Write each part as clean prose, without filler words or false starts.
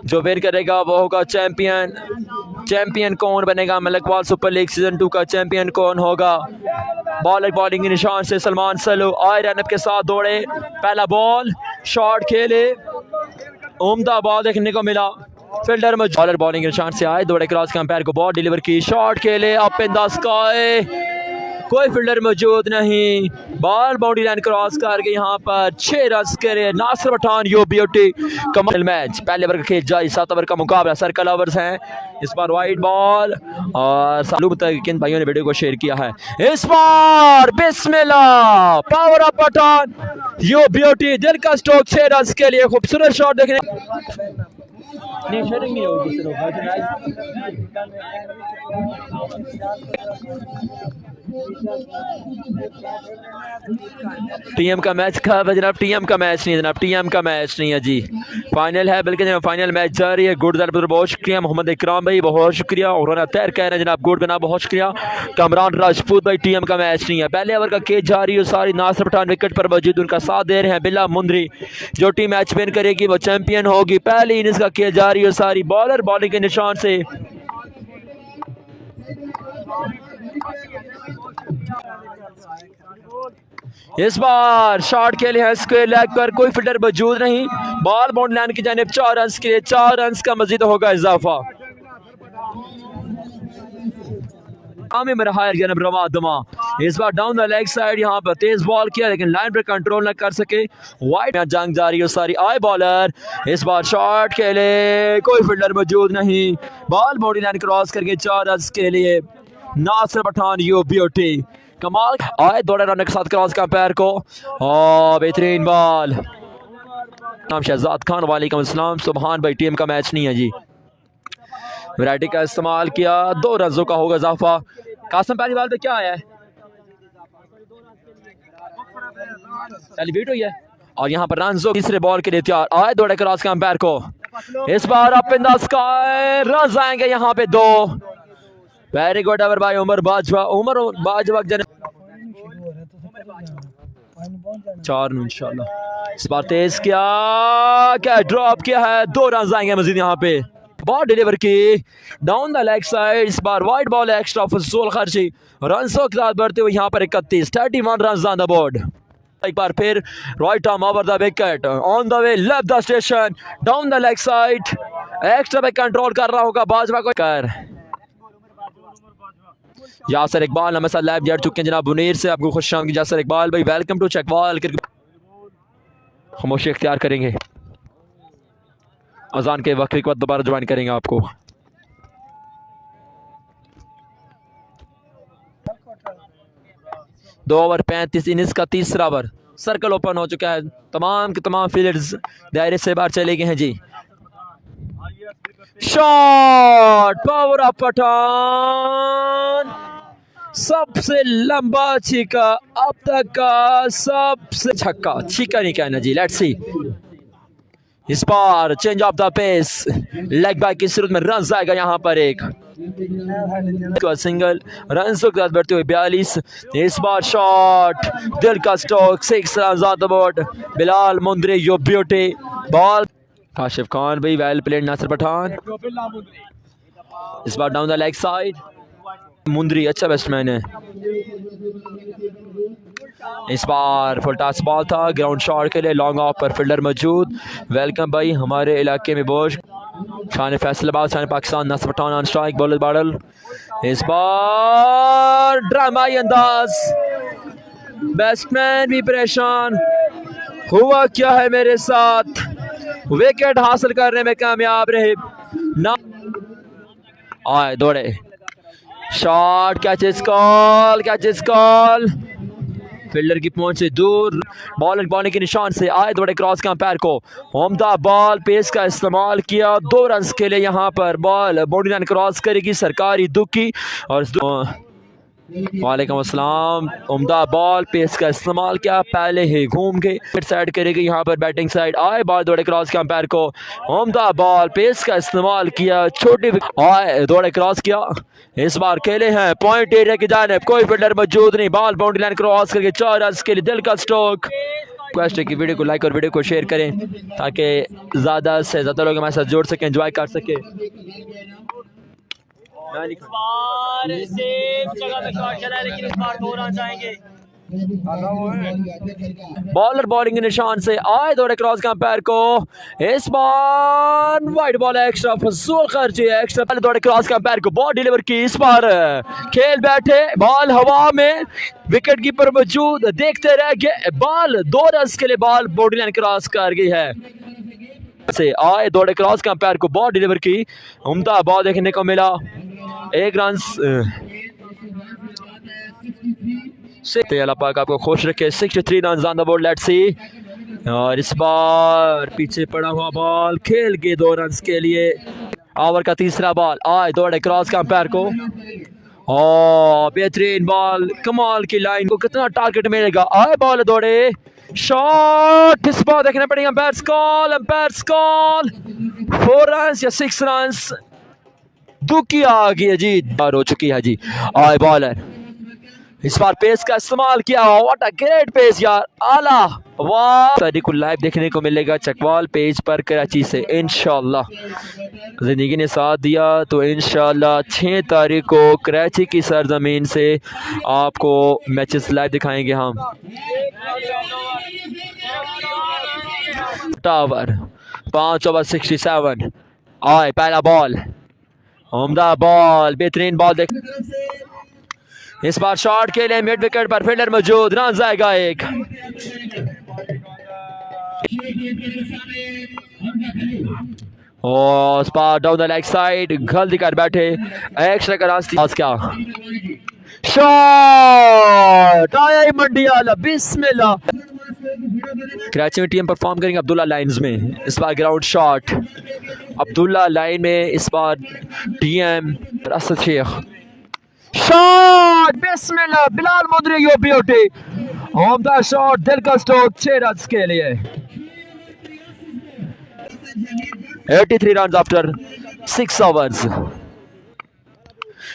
जो विन करेगा वो होगा चैंपियन। चैंपियन कौन बनेगा? मलकवाल सुपरलीग सीजन 2 का चैंपियन कौन होगा? बॉलर बॉलिंग के निशान से सलमान सलू आए रनअप के साथ दौड़े, पहला बॉल शॉट खेले, उम्दा बॉल देखने को मिला। फील्डर में बॉलर बॉलिंग के निशान से आए, दौड़े क्रॉस के अंपायर को बॉल डिलीवर की, शॉट खेले अप इन द स्काई, कोई फील्डर मौजूद नहीं, बॉल बाउंड्री लाइन क्रॉस करके यहाँ पर 6 रन के लिए नासिर पठान यू ब्यूटी। कमाल मैच, पहले ओवर का खेल जारी, 7 ओवर का मुकाबला, सर्कल ओवर्स हैं। इस बार वाइड बॉल और सालू तक किन भाइयों ने वीडियो को शेयर किया है। इस बार बिस्मिल्लाह, power of Pathan you beauty, दिल का स्ट्रोक 6 रन के लिए, खूबसूरत शॉट देखने टीएम का मैच कब है जनाब? टीएम का मैच नहीं है जनाब, टीएम का मैच नहीं है जी, फाइनल है, बल्कि जनाब फाइनल मैच जारी है। गुड बहुत शुक्रिया मोहम्मद इकराम भाई, बहुत शुक्रिया। और तैर कह रहे हैं जनाब गुड बना, बहुत शुक्रिया। कमरान राजपूत भाई, टीएम का मैच नहीं है, पहले ओवर का केस जारी है, सारी नासिर पठान विकेट पर मौजूद उनका साथ दे रहे हैं। बिल्ला मुंदरी जो टीम मैच विन करेगी वो चैंपियन होगी। पहली इनिंग्स का केस जारी है, सारी बॉलर बॉलिंग के निशान से इस बार शॉट के लिए स्क्वायर लेग पर, कोई फील्डर मौजूद नहीं, बॉल बाउंड्री लाइन की जानिब 4 रन के लिए, 4 रन का मजीद होगा इजाफा। इस बार डाउन द लेग साइड यहाँ पर तेज बॉल किया लेकिन लाइन पर कंट्रोल न कर सके, वाइड में जंग जारी है सारी। आई बॉलर इस बार शॉट के लिए, कोई फील्डर मौजूद नहीं, बॉल बाउंड्री लाइन क्रॉस करके 4 रन के लिए नासिर पठान यू ब्यूटी। कमाल आए, दौड़े रन के साथ क्रॉस का पैर को, बेहतरीन बॉल। नाम शहजाद खान, वालेकुम अस्सलाम। सुभान भाई, टीम का मैच नहीं है जी, वैरायटी का इस्तेमाल किया, 2 रनों का होगा इजाफा। कासम पहली बाल पे क्या आया है? सेलिब्रेट हुई है और यहाँ पर रन तीसरे बॉल के लिए तैयार, आए दौड़े क्रॉस का अंपायर को, इस बार up in the sky, run आएंगे यहाँ पे 2। वेरी गुड ओवर भाई उमर बाजवा, उमर बाजवा जन 4 इंशाल्लाह। इस बार तेज किया, क्या ड्रॉप किया है, 2 रन आएंगे मजीद यहाँ पे। बॉल डिलीवर की डाउन द लेग साइड, इस बार वाइड बॉल एक्स्ट्रा फजूल खर्ची, रन के साथ बढ़ते हुए यहाँ पर 31 रन ऑन द बोर्ड। एक बार फिर right arm over the wicket, on the way left the station, down the leg side, extra पे कंट्रोल कर रहा होगा बाजवा को कर। यासर इकबाल हमें साथ लाइव जुड़ चुके हैं जनाब बुनीर से, आपको खुश आमदीद यासर इकबाल भाई, वेलकम टू चकवाल। खामोशी इख्तियार करेंगे, अजान के वक्त के बाद दोबारा ज्वाइन करेंगे आपको। दो ओवर 35 इनिंग्स का तीसरा ओवर, सर्कल ओपन हो चुका है, तमाम के तमाम फील्डर्स दायरे से बाहर चले गए हैं जी। शॉट, पावर ऑफ पठान, सबसे लंबा छक्का अब तक का, सबसे छक्का, छक्का नहीं कहना जी। लेट्स सी, इस बार change of the pace, leg back की सूरत में रन आएगा यहाँ पर, एक सिंगल रन के साथ बढ़ते हुए 42। इस बार शॉट, दिल का stroke, 6 run on the board. Bilal Mundri you beauty, ball Kashif Khan भाई, वेल प्लेड नासिर पठान। इस बार down the leg side, Mundri अच्छा बैट्समैन है। इस बार फुल टॉस बॉल था, ग्राउंड शॉट के लिए लॉन्ग ऑफ पर फील्डर मौजूद। वेलकम भाई हमारे इलाके में बोश शान फैसलाबाद, शान Pakistan, Nasir Pathan on strike, bowler Badal. इस बार ड्रामाई अंदाज, बैट्समैन भी परेशान, हुआ क्या है मेरे साथ, विकेट हासिल करने में कामयाब रहे ना, आए दौड़े, shot, catch is call, catch is call, fielder की पहुंच से दूर, बॉलर बॉलिंग के निशान से आए दौड़े क्रॉस का अंपायर को, उम्दा बॉल पेस का इस्तेमाल किया, 2 रन के लिए यहाँ पर बॉल बाउंड्री लाइन क्रॉस करेगी सरकारी दुखी। और वालेकुम अस्सलाम, उम्दा बॉल पेस का इस्तेमाल किया, पहले ही घूम के साइड करेगी यहाँ पर बैटिंग साइड, आए बॉल दौड़े क्रॉस के अंपायर को, उम्दा बॉल पेस का इस्तेमाल किया, छोटी आए दौड़े क्रॉस किया। इस बार खेले हैं पॉइंट एरिया की जानिब, कोई फील्डर मौजूद नहीं, बॉल बाउंड्री लाइन क्रॉस करके 4 रन के लिए, दिल का स्ट्रोक, रिक्वेस्ट है कि वीडियो को लाइक और वीडियो को शेयर करें ताकि ज़्यादा से ज़्यादा लोग हमारे साथ जुड़ सकें, एंजॉय कर सकें। सेफ जगह पे शॉट चला है लेकिन इस बार 2 रन आएंगे। बॉलर बॉलिंग के निशान से आए दौड़े क्रॉस का पैर को, इस बार वाइड बॉल है, एक्स्ट्रा फजूल खर्ची है, एक्स्ट्रा पहले दौड़े क्रॉस का पैर को बॉल डिलीवर की, इस बार खेल बैठे, बॉल हवा में, विकेट कीपर मौजूद, देखते रह गए, बॉल 2 रन के लिए बॉल बॉडी लाइन क्रॉस कर गई है। से आए दौड़े क्रॉस का पैर को बॉल डिलीवर की, उम्दा बॉल देखने को मिला, 1 रन से अल्लाह पाक आपको खुश रखे। 63 run on the board, let's see. और इस बार पीछे पड़ा हुआ बॉल खेल गए 2 रन के लिए। ओवर का तीसरा बॉल, आए दौड़े क्रॉस का पैर को, और बेहतरीन बॉल, कमाल की लाइन को कितना टारगेट मिलेगा, आए बॉल दौड़े, शॉट, इस बार देखना पड़ेगा, बैट्स कॉल, 4 रन या 6 रन, दुखी आ गई है जी, बार हो चुकी है जी। आए बॉलर, इस बार पेस का इस्तेमाल किया, व्हाट अ ग्रेट पेस यार, आला, वाह। तारीख को लाइव देखने को मिलेगा चकवाल पेज पर कराची से, इंशाल्लाह जिंदगी ने साथ दिया तो इंशाल्लाह 6 तारीख को कराची की सरजमीन से आपको मैचेस लाइव दिखाएंगे हम। टावर 5 ओवर 67, आए पहला बॉल, उम्दा बॉल, बेहतरीन बॉल देख, इस बार शॉट के लिए मिड विकेट पर फील्डर मौजूद, रन जाएगा 1। और इस बार डाउन द लेग साइड गलती कर बैठे, एक्स्ट्रा का रास्ता क्या, शॉट आया ही मंडी वाला, बिस्मिल्लाह। कराची में टीम परफॉर्म करेंगे अब्दुल्ला लाइन्स में, इस बार ग्राउंड शॉट, अब्दुल्ला लाइन में, इस बार डीएम असद शेख, शॉट, बिस्मिल्लाह, बिलाल मुदरी यो ब्यूटी, उम्दा शॉट, दिल का स्ट्रोक, 6 रन के लिए। 83 रन आफ्टर 6 ओवर्स,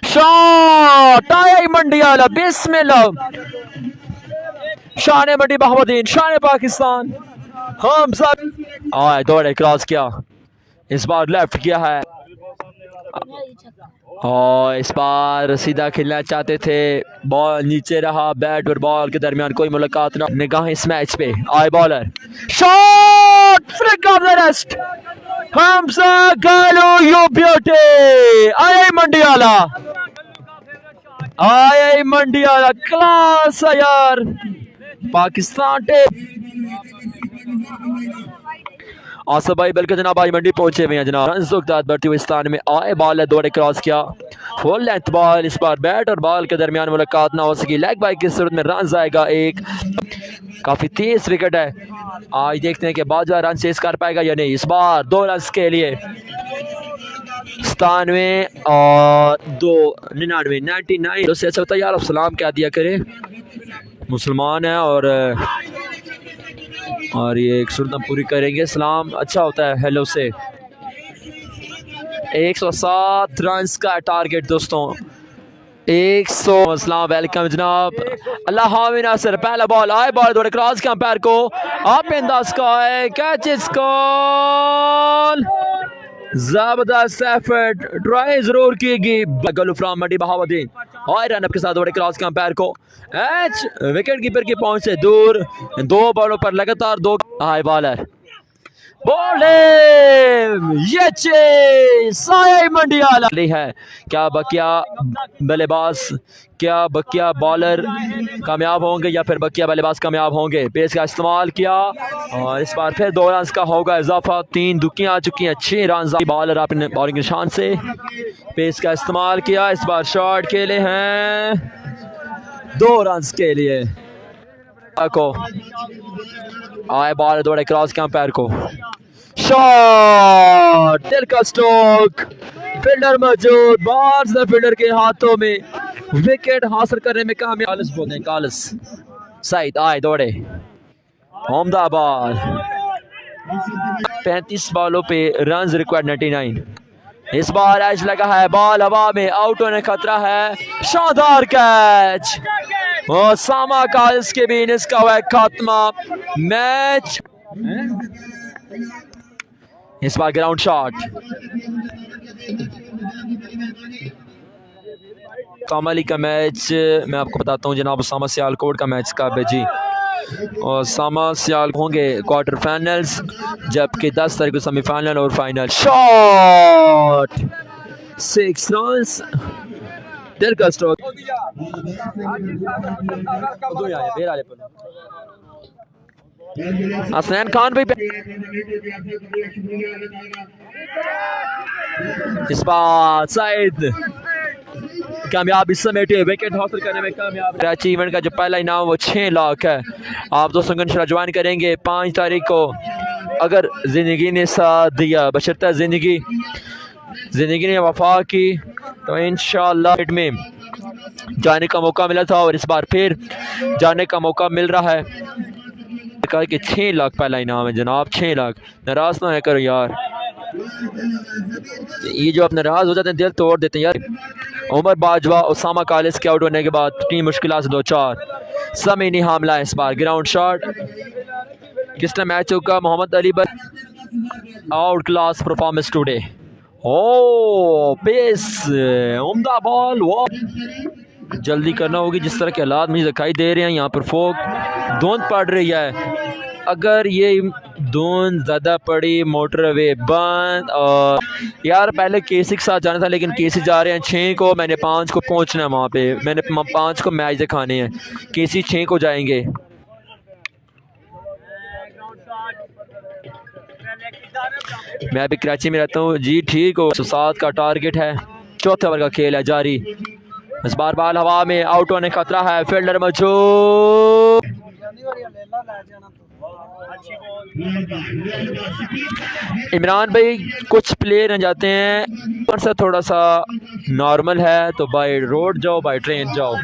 शॉट आया ही मंडी वाला, बिस्मिल्लाह, शान मंडी बहावलदीन, शान पाकिस्तान, हमज़ा, आए दौड़े क्रॉस किया, इस बार लेफ्ट किया है, और इस बार सीधा खेलना चाहते थे, बॉल नीचे रहा, बैट और बॉल के दरमियान कोई मुलाकात ना, निगाह इस मैच पे, आए bowler, shot, flick of the rest, Hamza गालो यो ब्यूटी, आए मंडी वाला, आए मंडी वाला, क्लास है यार पाकिस्तान टे। आसफ भाई बल्कि जनाब आज मंडी पहुंचे हुए हैं जनाब, रन बढ़ती हुई स्थान में, आए बॉल है दौड़े क्रॉस किया, फुल लेंथ बॉल, इस बार बैट और बॉल के दरमियान मुलाकात ना हो सकी, लेग बाई की सूरत में रन आएगा 1। काफी तेज विकेट है, आज देखते हैं कि बाजवा रन चेस कर पाएगा या नहीं, इस बार 2 रन के लिए 97 और 2 99 99। तो ऐसा होता है यार, अब सलाम क्या दिया करे, मुसलमान है और ये एक सुनना पूरी करेंगे, सलाम अच्छा होता है हेलो से। 107 रन का टारगेट दोस्तों, 100। सलाम वेलकम जनाब, अल्लाह हामिद नासर, पहला बॉल, आए बॉल दौड़े क्रॉस के अंपायर को, आप इंदाज का है, कैच इज कॉल, जबरदस्त एफर्ट, ट्राई जरूर कीगी गलू फ्रॉम मंडी बहावलदीन, और रन अप के साथ दौड़े क्रॉस के अंपायर को, एच विकेट कीपर की पहुंच से दूर, 2 बॉलों पर लगातार 2, आए बॉलर, ये मंडी वाला है, क्या बकिया बल्लेबाज, क्या बकिया बॉलर कामयाब होंगे या फिर बकिया बल्लेबाज कामयाब होंगे, पेस का इस्तेमाल किया, और इस बार फिर 2 रन का होगा इजाफा, 3 दुकियां आ चुकी हैं, 6 रन। बॉलर आपने बॉलिंग निशान से पेस का इस्तेमाल किया, इस बार शॉट खेले हैं 2 रन के लिए को, आए बॉल दौड़े क्रॉस के अंपायर को, शॉट, दिल का स्ट्रोक, फील्डर मौजूद, बॉल्स द फील्डर के हाथों में, विकेट हासिल करने में कामयाब, कालिस बोलते हैं, कालिस साइड, आए दौड़े, उम्दा बॉल, 35 बॉलों पे रन रिक्वायर्ड 99। इस बार एज लगा है, बॉल हवा में, आउट होने खतरा है, शानदार कैच, ओसामा का इसके भी इसका हुआ खात्मा मैच। इस बार ग्राउंड शॉट कामली का मैच मैं आपको बताता हूँ जनाब। ओसामा सियालकोट का मैच कब है जी? और ओसामा सियाल होंगे क्वार्टर फाइनल्स, जबकि 10 तारीख को सेमीफाइनल और फाइनल। शॉट 6 रन्स दिल का स्ट्रोक। हसनैन खान भी इस बार साइद कामयाबी समेटे विकेट हासिल करने में कामयाब। कराची इवेंट का जो पहला इनाम वो 6 लाख है। आप दोस्तों को इंशाल्लाह ज्वाइन करेंगे 5 तारीख को, अगर ज़िंदगी ने साथ दिया, बशर्ते ज़िंदगी ने वफा की, तो इंशाल्लाह में जाने का मौका मिला था और इस बार फिर जाने का मौका मिल रहा है। कहा कि 6 लाख पहला इनाम है जनाब, 6 लाख। नाराज ना है करो यार, ये जो आप नाराज हो जाते हैं दिल तोड़ देते हैं यार। उमर बाजवा ओसामा कालिस के आउट होने के बाद टीम मुश्किल से 2-4 समय नहीं हमला है। इस बार ग्राउंड शॉट किसने मैच होगा? Mohammad Ali out class performance today. ओ पेस उम्दा बॉल, वो जल्दी करना होगी। जिस तरह के हालात मुझे दिखाई दे रहे हैं यहाँ पर फोक धुंध पड़ रही है। अगर ये धुंध ज़्यादा पड़ी मोटरवे बंद। और यार पहले केसी के साथ जाना था, लेकिन केसी जा रहे हैं 6 को, मैंने 5 को पहुंचना है वहाँ पे। मैंने 5 को मैच दिखाने हैं, केसी 6 को जाएंगे। मैं अभी कराची में रहता हूँ जी, ठीक हो। 7 का टारगेट है, चौथे ओवर का खेल है जारी। इस बार बाल हवा में, आउट होने खतरा है, फील्डर मौजूद। इमरान भाई कुछ प्लेयर जाते हैं पर से थोड़ा सा नॉर्मल है, तो बाय रोड जाओ बाय ट्रेन जाओ।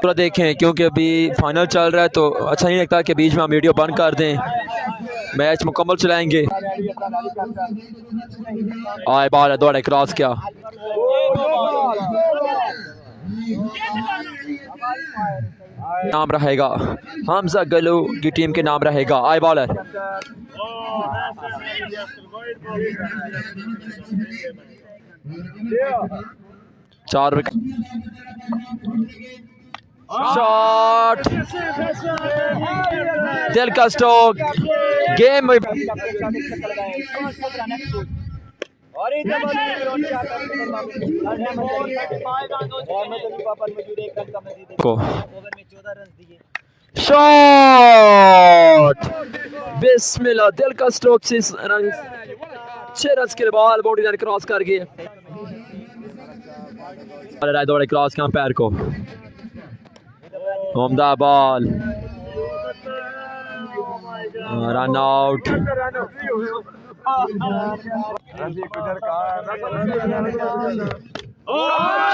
तो देखें क्योंकि अभी फाइनल चल रहा है तो अच्छा नहीं लगता कि बीच में हम वीडियो बंद कर दें, मैच मुकम्मल चलाएंगे। आए बाल है, दौड़े क्रॉस किया, नाम रहेगा हमज़ा गलू की टीम के नाम रहेगा। आई बॉलर चार विकेट, शॉट दिल का स्ट्रोक, गेम को शॉट बिस्मिल्लाह, दिल का स्ट्रोक 6 रन के बॉल बाउंड्री लाइन क्रॉस कर गए। दौड़े क्रॉस किया पैर को, उम्दा ball, run out.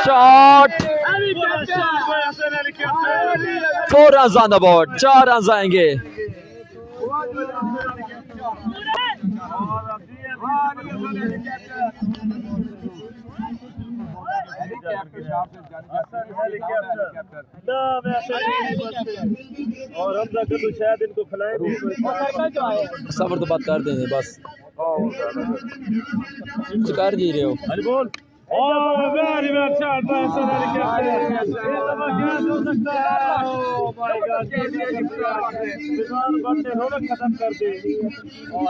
Shot 4 run on the board, 4 run आएंगे। और हम तो शायद इनको खिलाएं, सबर तो बात कर देंगे बस, कर जी रहे हो। बोल very bad shot by खत्म कर दी और